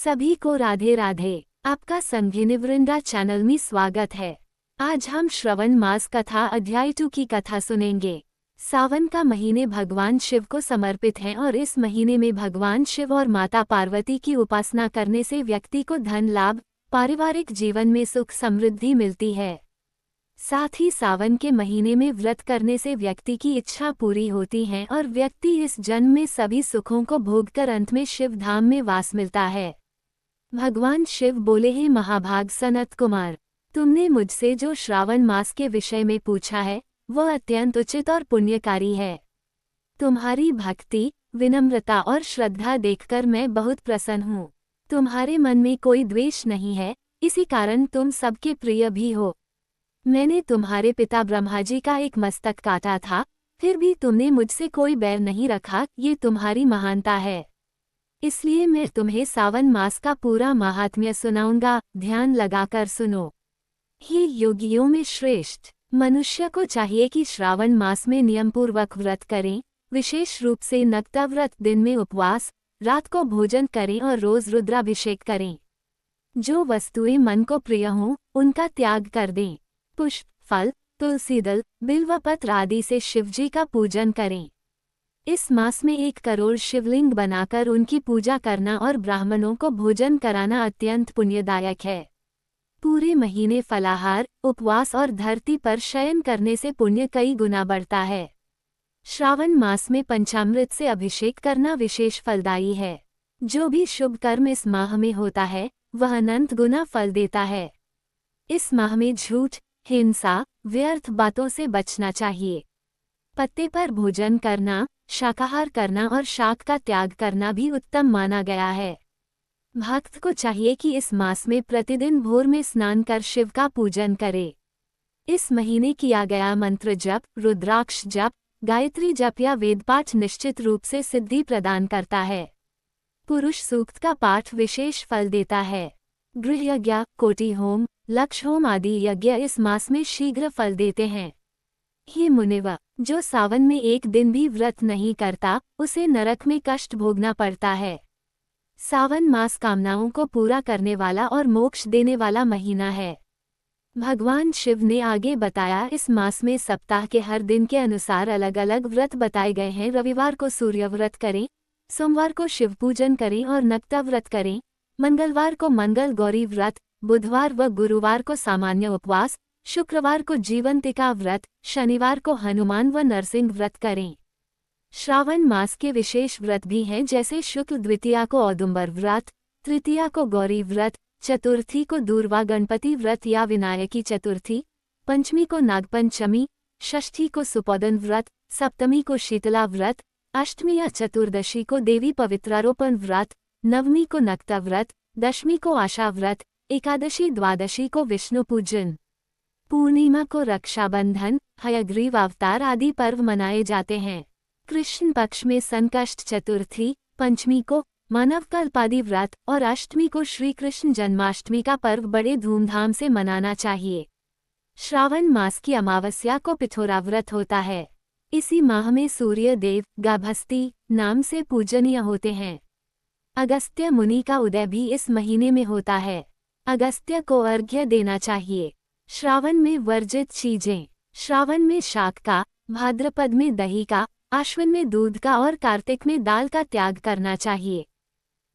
सभी को राधे राधे। आपका संघिनी वृंदा चैनल में स्वागत है। आज हम श्रवण मास कथा अध्याय 2 की कथा सुनेंगे। सावन का महीने भगवान शिव को समर्पित है और इस महीने में भगवान शिव और माता पार्वती की उपासना करने से व्यक्ति को धन लाभ, पारिवारिक जीवन में सुख समृद्धि मिलती है। साथ ही सावन के महीने में व्रत करने से व्यक्ति की इच्छा पूरी होती है और व्यक्ति इस जन्म में सभी सुखों को भोगकर अंत में शिव धाम में वास मिलता है। भगवान शिव बोले, हे महाभाग सनत कुमार, तुमने मुझसे जो श्रावण मास के विषय में पूछा है वह अत्यंत उचित और पुण्यकारी है। तुम्हारी भक्ति, विनम्रता और श्रद्धा देखकर मैं बहुत प्रसन्न हूँ। तुम्हारे मन में कोई द्वेष नहीं है, इसी कारण तुम सबके प्रिय भी हो। मैंने तुम्हारे पिता ब्रह्मा जी का एक मस्तक काटा था, फिर भी तुमने मुझसे कोई बैर नहीं रखा, ये तुम्हारी महानता है। इसलिए मैं तुम्हें सावन मास का पूरा महात्म्य सुनाऊंगा, ध्यान लगाकर सुनो। हे योगियों में श्रेष्ठ, मनुष्य को चाहिए कि श्रावण मास में नियमपूर्वक व्रत करें, विशेष रूप से नक्ता व्रत, दिन में उपवास, रात को भोजन करें और रोज रुद्राभिषेक करें। जो वस्तुएं मन को प्रिय हों उनका त्याग कर दें। पुष्प, फल, तुलसी दल, बिल्वपत्र आदि से शिवजी का पूजन करें। इस मास में 1 करोड़ शिवलिंग बनाकर उनकी पूजा करना और ब्राह्मणों को भोजन कराना अत्यंत पुण्यदायक है। पूरे महीने फलाहार, उपवास और धरती पर शयन करने से पुण्य कई गुना बढ़ता है। श्रावण मास में पंचामृत से अभिषेक करना विशेष फलदायी है। जो भी शुभ कर्म इस माह में होता है वह अनंत गुना फल देता है। इस माह में झूठ, हिंसा, व्यर्थ बातों से बचना चाहिए। पत्ते पर भोजन करना, शाकाहार करना और शाक का त्याग करना भी उत्तम माना गया है। भक्त को चाहिए कि इस मास में प्रतिदिन भोर में स्नान कर शिव का पूजन करे। इस महीने किया गया मंत्र जप, रुद्राक्ष जप, गायत्री जप या वेदपाठ निश्चित रूप से सिद्धि प्रदान करता है। पुरुष सूक्त का पाठ विशेष फल देता है। गृह यज्ञ, कोटि होम, लक्ष्य होम आदि यज्ञ इस मास में शीघ्र फल देते हैं। हे मुनिव, जो सावन में एक दिन भी व्रत नहीं करता उसे नरक में कष्ट भोगना पड़ता है। सावन मास कामनाओं को पूरा करने वाला और मोक्ष देने वाला महीना है। भगवान शिव ने आगे बताया, इस मास में सप्ताह के हर दिन के अनुसार अलग अलग व्रत बताए गए हैं। रविवार को सूर्य व्रत करें, सोमवार को शिव पूजन करें और नक्ता व्रत करें, मंगलवार को मंगल गौरी व्रत, बुधवार व गुरुवार को सामान्य उपवास, शुक्रवार को जीवंतिका व्रत, शनिवार को हनुमान व नरसिंह व्रत करें। श्रावण मास के विशेष व्रत भी हैं, जैसे शुक्ल द्वितीया को औदुंबर व्रत, तृतीया को गौरी व्रत, चतुर्थी को दूर्वा गणपति व्रत या विनायकी चतुर्थी, पंचमी को नागपंचमी, षष्ठी को सुपौदन व्रत, सप्तमी को शीतला व्रत, अष्टमी या चतुर्दशी को देवी पवित्रारोपण व्रत, नवमी को नक्ता व्रत, दशमी को आशा व्रत, एकादशी द्वादशी को विष्णु पूजन, पूर्णिमा को रक्षाबंधन, हयग्रीव अवतार आदि पर्व मनाए जाते हैं। कृष्ण पक्ष में संकष्ट चतुर्थी, पंचमी को मानव कल्पादि व्रत और अष्टमी को श्री कृष्ण जन्माष्टमी का पर्व बड़े धूमधाम से मनाना चाहिए। श्रावण मास की अमावस्या को पिथोरा व्रत होता है। इसी माह में सूर्य देव गाभस्ती नाम से पूजनीय होते हैं। अगस्त्य मुनि का उदय भी इस महीने में होता है। अगस्त्य को अर्घ्य देना चाहिए। श्रावण में वर्जित चीजें, श्रावण में शाक का, भाद्रपद में दही का, आश्विन में दूध का और कार्तिक में दाल का त्याग करना चाहिए।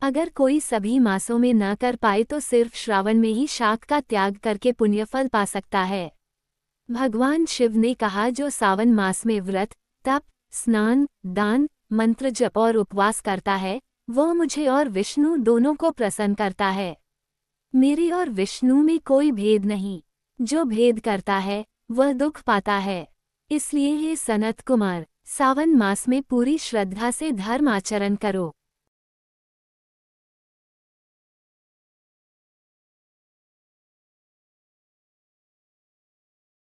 अगर कोई सभी मासों में न कर पाए तो सिर्फ श्रावण में ही शाक का त्याग करके पुण्यफल पा सकता है। भगवान शिव ने कहा, जो सावन मास में व्रत, तप, स्नान, दान, मंत्र जप और उपवास करता है वो मुझे और विष्णु दोनों को प्रसन्न करता है। मेरे और विष्णु में कोई भेद नहीं। जो भेद करता है वह दुख पाता है। इसलिए हे सनत कुमार, सावन मास में पूरी श्रद्धा से धर्म आचरण करो।